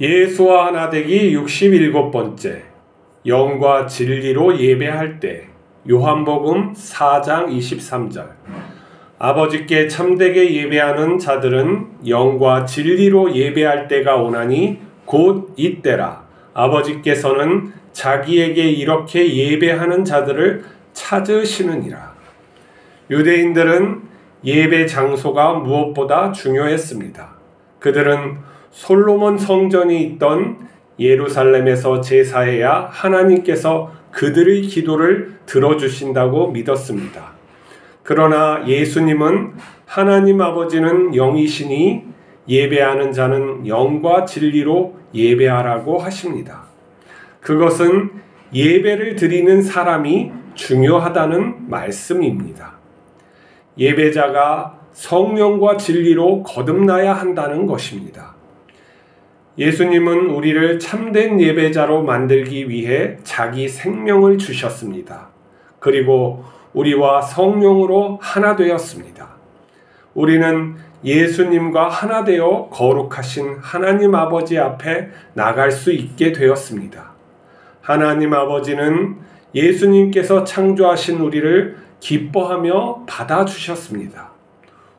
예수와 하나 되기 67번째 영과 진리로 예배할 때 요한복음 4장 23절 아버지께 참되게 예배하는 자들은 영과 진리로 예배할 때가 오나니 곧 이때라. 아버지께서는 자기에게 이렇게 예배하는 자들을 찾으시느니라. 유대인들은 예배 장소가 무엇보다 중요했습니다. 그들은 솔로몬 성전이 있던 예루살렘에서 제사해야 하나님께서 그들의 기도를 들어주신다고 믿었습니다. 그러나 예수님은 하나님 아버지는 영이시니 예배하는 자는 영과 진리로 예배하라고 하십니다. 그것은 예배를 드리는 사람이 중요하다는 말씀입니다. 예배자가 성령과 진리로 거듭나야 한다는 것입니다. 예수님은 우리를 참된 예배자로 만들기 위해 자기 생명을 주셨습니다. 그리고 우리와 성령으로 하나 되었습니다. 우리는 예수님과 하나 되어 거룩하신 하나님 아버지 앞에 나갈 수 있게 되었습니다. 하나님 아버지는 예수님께서 창조하신 우리를 기뻐하며 받아주셨습니다.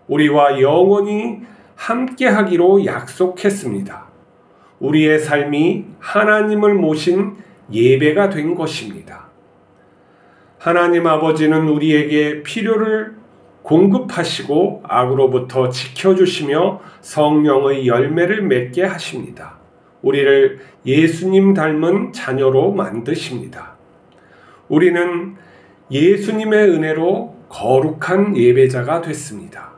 우리와 영원히 함께하기로 약속했습니다. 우리의 삶이 하나님을 모신 예배가 된 것입니다. 하나님 아버지는 우리에게 필요를 공급하시고 악으로부터 지켜주시며 성령의 열매를 맺게 하십니다. 우리를 예수님 닮은 자녀로 만드십니다. 우리는 예수님의 은혜로 거룩한 예배자가 됐습니다.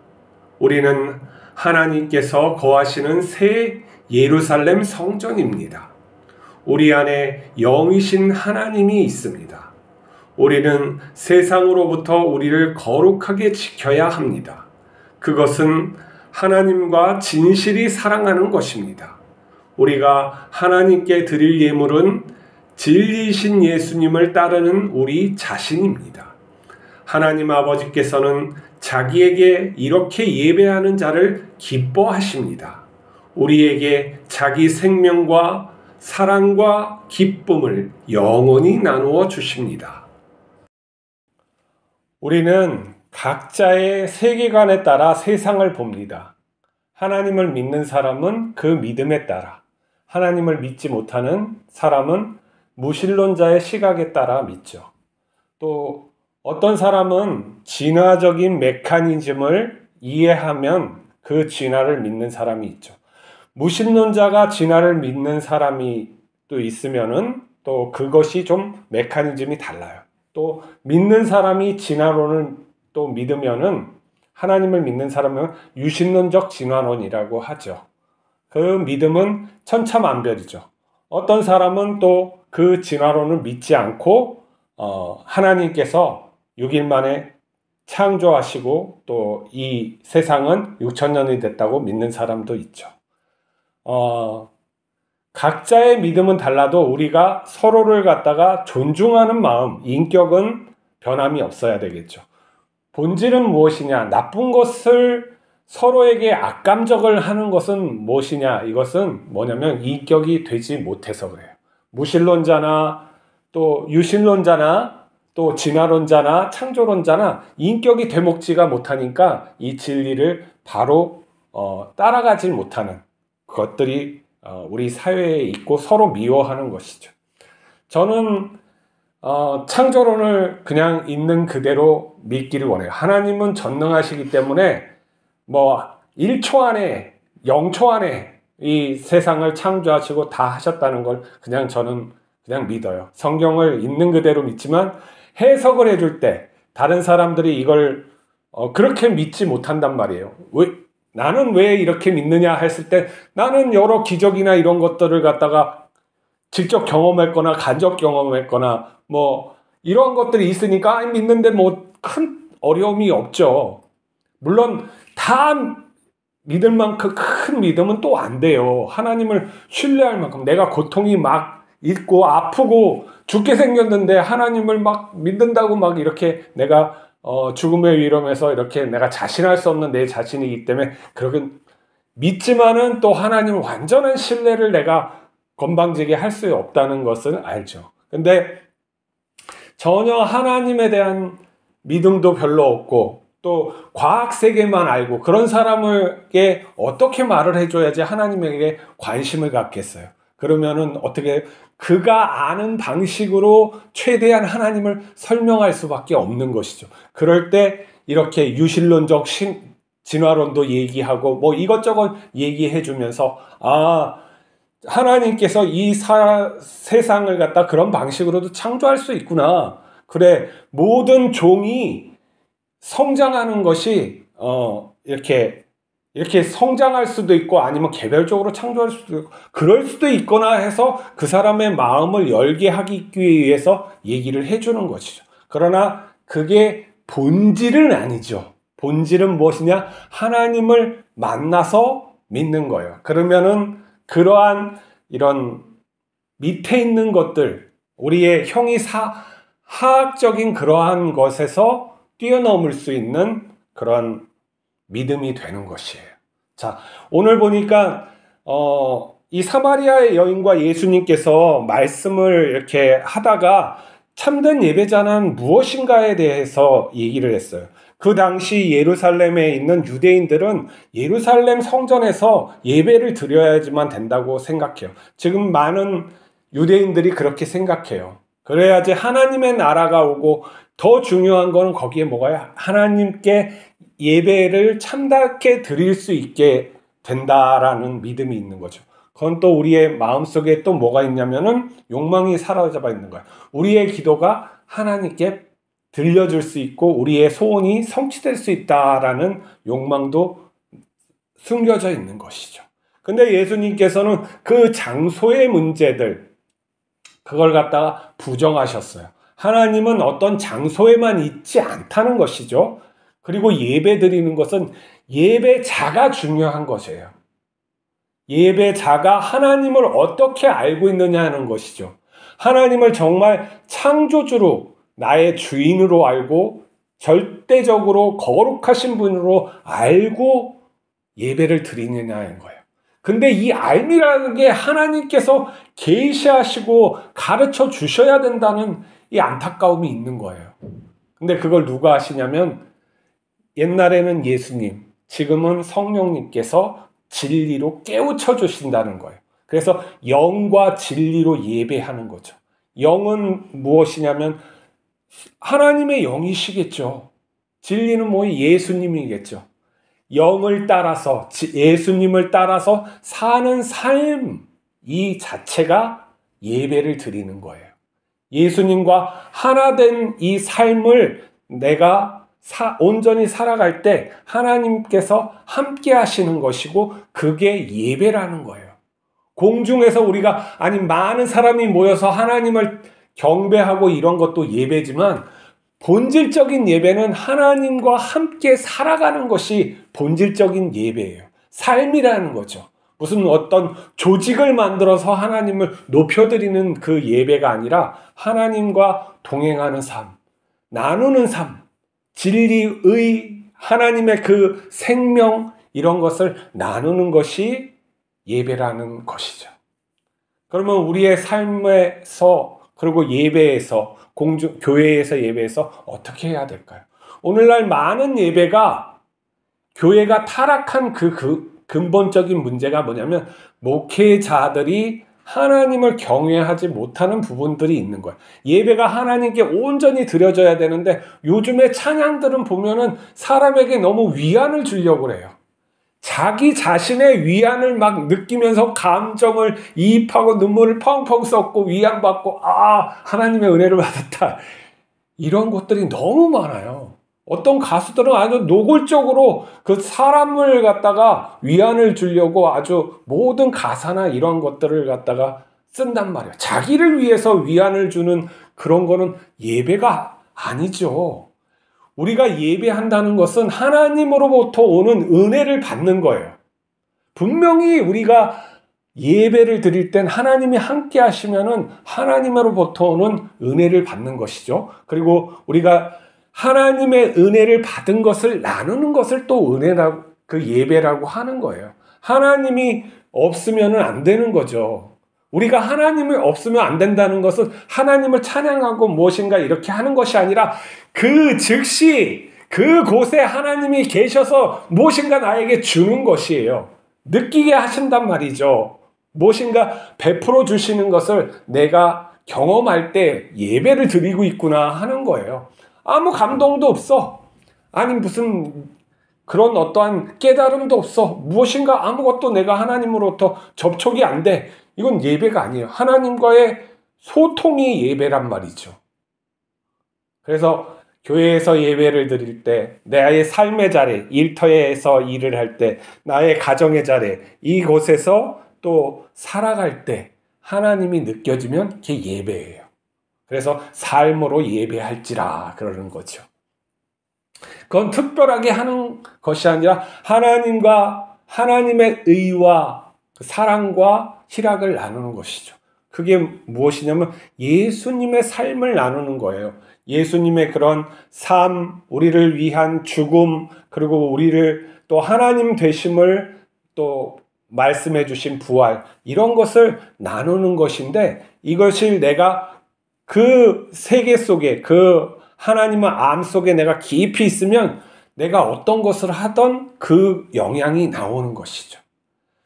우리는 하나님께서 거하시는 새 예루살렘 성전입니다. 우리 안에 영이신 하나님이 있습니다. 우리는 세상으로부터 우리를 거룩하게 지켜야 합니다. 그것은 하나님과 진실이 사랑하는 것입니다. 우리가 하나님께 드릴 예물은 진리이신 예수님을 따르는 우리 자신입니다. 하나님 아버지께서는 자기에게 이렇게 예배하는 자를 기뻐하십니다. 우리에게 자기 생명과 사랑과 기쁨을 영원히 나누어 주십니다. 우리는 각자의 세계관에 따라 세상을 봅니다. 하나님을 믿는 사람은 그 믿음에 따라, 하나님을 믿지 못하는 사람은 무신론자의 시각에 따라 믿죠. 또 어떤 사람은 진화적인 메커니즘을 이해하면 그 진화를 믿는 사람이 있죠. 무신론자가 진화를 믿는 사람이 또 있으면은 또 그것이 좀 메커니즘이 달라요. 또 믿는 사람이 진화론을 또 믿으면은 하나님을 믿는 사람은 유신론적 진화론이라고 하죠. 그 믿음은 천차만별이죠. 어떤 사람은 또 그 진화론을 믿지 않고 하나님께서 6일 만에 창조하시고 또 이 세상은 6,000년이 됐다고 믿는 사람도 있죠. 각자의 믿음은 달라도 우리가 서로를 갖다가 존중하는 마음, 인격은 변함이 없어야 되겠죠. 본질은 무엇이냐? 나쁜 것을 서로에게 악감정을 하는 것은 무엇이냐? 이것은 뭐냐면 인격이 되지 못해서 그래요. 무신론자나 또 유신론자나 또 진화론자나 창조론자나 인격이 되먹지가 못하니까 이 진리를 바로 따라가지 못하는 것들이 우리 사회에 있고 서로 미워하는 것이죠. 저는 창조론을 그냥 있는 그대로 믿기를 원해요. 하나님은 전능하시기 때문에 1초 안에 0초 안에 이 세상을 창조하시고 다 하셨다는 걸 저는 그냥 믿어요. 성경을 있는 그대로 믿지만 해석을 해줄 때 다른 사람들이 이걸 그렇게 믿지 못한단 말이에요. 나는 왜 이렇게 믿느냐 했을 때 나는 여러 기적이나 이런 것들을 갖다가 직접 경험했거나 간접 경험했거나 이런 것들이 있으니까 믿는데 큰 어려움이 없죠. 물론 다 믿을 만큼 큰 믿음은 또 안 돼요. 하나님을 신뢰할 만큼 내가 고통이 막 있고 아프고 죽게 생겼는데 하나님을 막 믿는다고 막 이렇게 내가 죽음의 위험에서 이렇게 내가 자신할 수 없는 내 자신이기 때문에 그러긴 믿지만은 또 하나님 완전한 신뢰를 내가 건방지게 할 수 없다는 것을 알죠. 근데 전혀 하나님에 대한 믿음도 별로 없고 또 과학 세계만 알고 그런 사람에게 어떻게 말을 해줘야지 하나님에게 관심을 갖겠어요. 그러면은 어떻게 그가 아는 방식으로 최대한 하나님을 설명할 수밖에 없는 것이죠. 그럴 때 이렇게 유실론적 진화론도 얘기하고 뭐 이것저것 얘기해 주면서 하나님께서 이 세상을 갖다 그런 방식으로도 창조할 수 있구나. 그래, 모든 종이 성장하는 것이 이렇게 성장할 수도 있고 아니면 개별적으로 창조할 수도 있고 그럴 수도 있거나 해서 그 사람의 마음을 열게 하기 위해서 얘기를 해주는 것이죠. 그러나 그게 본질은 아니죠. 본질은 무엇이냐? 하나님을 만나서 믿는 거예요. 그러면은 그러한 이런 밑에 있는 것들, 우리의 하학적인 그러한 것에서 뛰어넘을 수 있는 그런 믿음이 되는 것이에요. 자, 오늘 보니까 이 사마리아의 여인과 예수님께서 말씀을 이렇게 하다가 참된 예배자는 무엇인가에 대해서 얘기를 했어요. 그 당시 예루살렘에 있는 유대인들은 예루살렘 성전에서 예배를 드려야지만 된다고 생각해요. 지금 많은 유대인들이 그렇게 생각해요. 그래야지 하나님의 나라가 오고 더 중요한 거는 거기에 뭐가요? 하나님께 예배를 참답게 드릴 수 있게 된다라는 믿음이 있는 거죠. 그건 또 우리의 마음속에 또 뭐가 있냐면은 욕망이 사로잡아 있는 거예요. 우리의 기도가 하나님께 들려줄 수 있고 우리의 소원이 성취될 수 있다라는 욕망도 숨겨져 있는 것이죠. 근데 예수님께서는 그 장소의 문제들 그걸 갖다가 부정하셨어요. 하나님은 어떤 장소에만 있지 않다는 것이죠. 그리고 예배 드리는 것은 예배자가 중요한 것이에요. 예배자가 하나님을 어떻게 알고 있느냐 하는 것이죠. 하나님을 정말 창조주로 나의 주인으로 알고 절대적으로 거룩하신 분으로 알고 예배를 드리느냐는 거예요. 근데 이 알미라는 게 하나님께서 계시하시고 가르쳐 주셔야 된다는 이 안타까움이 있는 거예요. 근데 그걸 누가 하시냐면 옛날에는 예수님, 지금은 성령님께서 진리로 깨우쳐 주신다는 거예요. 그래서 영과 진리로 예배하는 거죠. 영은 무엇이냐면 하나님의 영이시겠죠. 진리는 뭐 예수님이겠죠. 영을 따라서 예수님을 따라서 사는 삶 이 자체가 예배를 드리는 거예요. 예수님과 하나 된 이 삶을 내가 온전히 살아갈 때 하나님께서 함께 하시는 것이고 그게 예배라는 거예요. 공중에서 우리가 많은 사람이 모여서 하나님을 경배하고 이런 것도 예배지만 본질적인 예배는 하나님과 함께 살아가는 것이 본질적인 예배예요. 삶이라는 거죠. 무슨 어떤 조직을 만들어서 하나님을 높여드리는 그 예배가 아니라 하나님과 동행하는 삶, 나누는 삶, 진리의 하나님의 그 생명 이런 것을 나누는 것이 예배라는 것이죠. 그러면 우리의 삶에서 그리고 예배에서 교회에서 예배에서 어떻게 해야 될까요? 오늘날 많은 예배가 교회가 타락한 그 근본적인 문제가 뭐냐면 목회자들이 하나님을 경외하지 못하는 부분들이 있는 거예요. 예배가 하나님께 온전히 드려져야 되는데 요즘에 찬양들은 보면은 사람에게 너무 위안을 주려고 그래요. 자기 자신의 위안을 막 느끼면서 감정을 이입하고 눈물을 펑펑 쏟고 위안받고 하나님의 은혜를 받았다. 이런 것들이 너무 많아요. 어떤 가수들은 아주 노골적으로 그 사람을 갖다가 위안을 주려고 아주 모든 가사나 이런 것들을 갖다가 쓴단 말이에요. 자기를 위해서 위안을 주는 그런 거는 예배가 아니죠. 우리가 예배한다는 것은 하나님으로부터 오는 은혜를 받는 거예요. 분명히 우리가 예배를 드릴 땐 하나님이 함께 하시면은 하나님으로부터 오는 은혜를 받는 것이죠. 그리고 우리가 하나님의 은혜를 받은 것을 나누는 것을 또 은혜라고, 그 예배라고 하는 거예요. 하나님이 없으면 안 되는 거죠. 우리가 하나님이 없으면 안 된다는 것은 하나님을 찬양하고 무엇인가 이렇게 하는 것이 아니라 그 즉시 그곳에 하나님이 계셔서 무엇인가 나에게 주는 것이에요. 느끼게 하신단 말이죠. 무엇인가 베풀어 주시는 것을 내가 경험할 때 예배를 드리고 있구나 하는 거예요. 아무 감동도 없어. 아니 무슨 그런 어떠한 깨달음도 없어. 무엇인가 아무것도 내가 하나님으로부터 접촉이 안 돼. 이건 예배가 아니에요. 하나님과의 소통이 예배란 말이죠. 그래서 교회에서 예배를 드릴 때, 나의 삶의 자리, 일터에서 일을 할 때, 나의 가정의 자리, 이곳에서 또 살아갈 때 하나님이 느껴지면 그게 예배예요. 그래서 삶으로 예배할지라 그러는 거죠. 그건 특별하게 하는 것이 아니라 하나님과 하나님의 의와 사랑과 희락을 나누는 것이죠. 그게 무엇이냐면 예수님의 삶을 나누는 거예요. 예수님의 그런 삶, 우리를 위한 죽음, 그리고 우리를 또 하나님 되심을 또 말씀해 주신 부활, 이런 것을 나누는 것인데, 이것을 내가 그 세계 속에, 그 하나님의 암 속에 내가 깊이 있으면 내가 어떤 것을 하던 그 영향이 나오는 것이죠.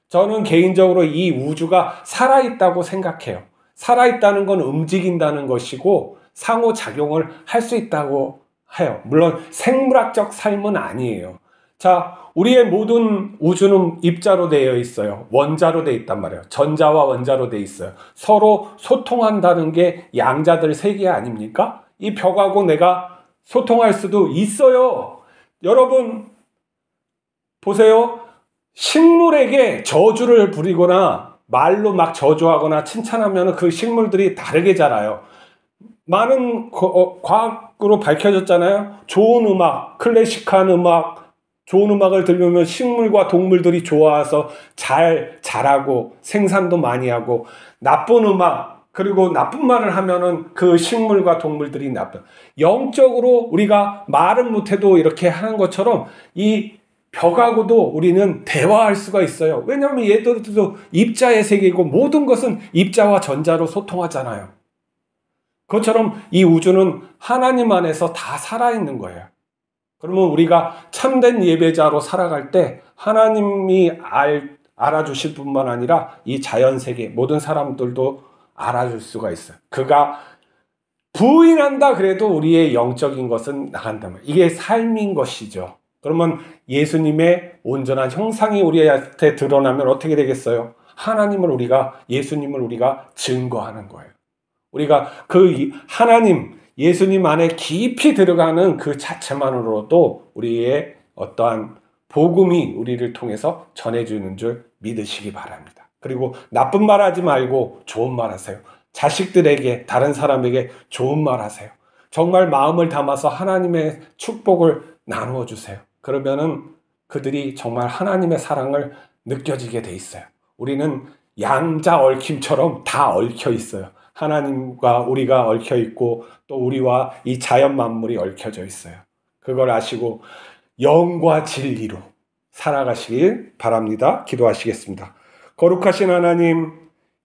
저는 개인적으로 이 우주가 살아있다고 생각해요. 살아있다는 건 움직인다는 것이고 상호작용을 할 수 있다고 해요. 물론 생물학적 삶은 아니에요. 자, 우리의 모든 우주는 입자로 되어 있어요. 원자로 되어 있단 말이에요. 전자와 원자로 되어 있어요. 서로 소통한다는 게 양자들 세계 아닙니까? 이 벽하고 내가 소통할 수도 있어요. 여러분 보세요. 식물에게 저주를 부리거나 말로 막 저주하거나 칭찬하면 그 식물들이 다르게 자라요. 많은 과학으로 밝혀졌잖아요. 좋은 음악, 클래식한 음악, 좋은 음악을 들으면 식물과 동물들이 좋아서 잘 자라고 생산도 많이 하고, 나쁜 음악 그리고 나쁜 말을 하면은 그 식물과 동물들이 나쁜, 영적으로 우리가 말은 못해도 이렇게 하는 것처럼 이 벽하고도 우리는 대화할 수가 있어요. 왜냐하면 얘들도 입자의 세계이고 모든 것은 입자와 전자로 소통하잖아요. 그것처럼 이 우주는 하나님 안에서 다 살아있는 거예요. 그러면 우리가 참된 예배자로 살아갈 때 하나님이 알아주실 뿐만 아니라 이 자연세계 모든 사람들도 알아줄 수가 있어요. 그가 부인한다 그래도 우리의 영적인 것은 나간다면 이게 삶인 것이죠. 그러면 예수님의 온전한 형상이 우리한테 드러나면 어떻게 되겠어요? 예수님을 우리가 증거하는 거예요. 우리가 그 하나님, 예수님 안에 깊이 들어가는 그 자체만으로도 우리의 어떠한 복음이 우리를 통해서 전해주는 줄 믿으시기 바랍니다. 그리고 나쁜 말 하지 말고 좋은 말 하세요. 자식들에게, 다른 사람에게 좋은 말 하세요. 정말 마음을 담아서 하나님의 축복을 나누어 주세요. 그러면은 그들이 정말 하나님의 사랑을 느껴지게 돼 있어요. 우리는 양자 얽힘처럼 다 얽혀 있어요. 하나님과 우리가 얽혀 있고 또 우리와 이 자연 만물이 얽혀져 있어요. 그걸 아시고 영과 진리로 살아가시길 바랍니다. 기도하시겠습니다. 거룩하신 하나님,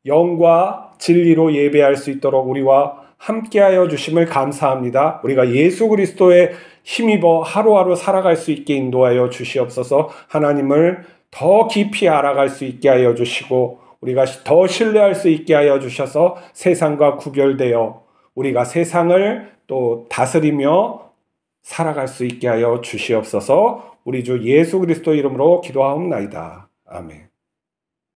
영과 진리로 예배할 수 있도록 우리와 함께하여 주심을 감사합니다. 우리가 예수 그리스도의 힘입어 하루하루 살아갈 수 있게 인도하여 주시옵소서. 하나님을 더 깊이 알아갈 수 있게 하여 주시고 우리가 더 신뢰할 수 있게 하여 주셔서 세상과 구별되어 우리가 세상을 또 다스리며 살아갈 수 있게 하여 주시옵소서. 우리 주 예수 그리스도 이름으로 기도하옵나이다. 아멘.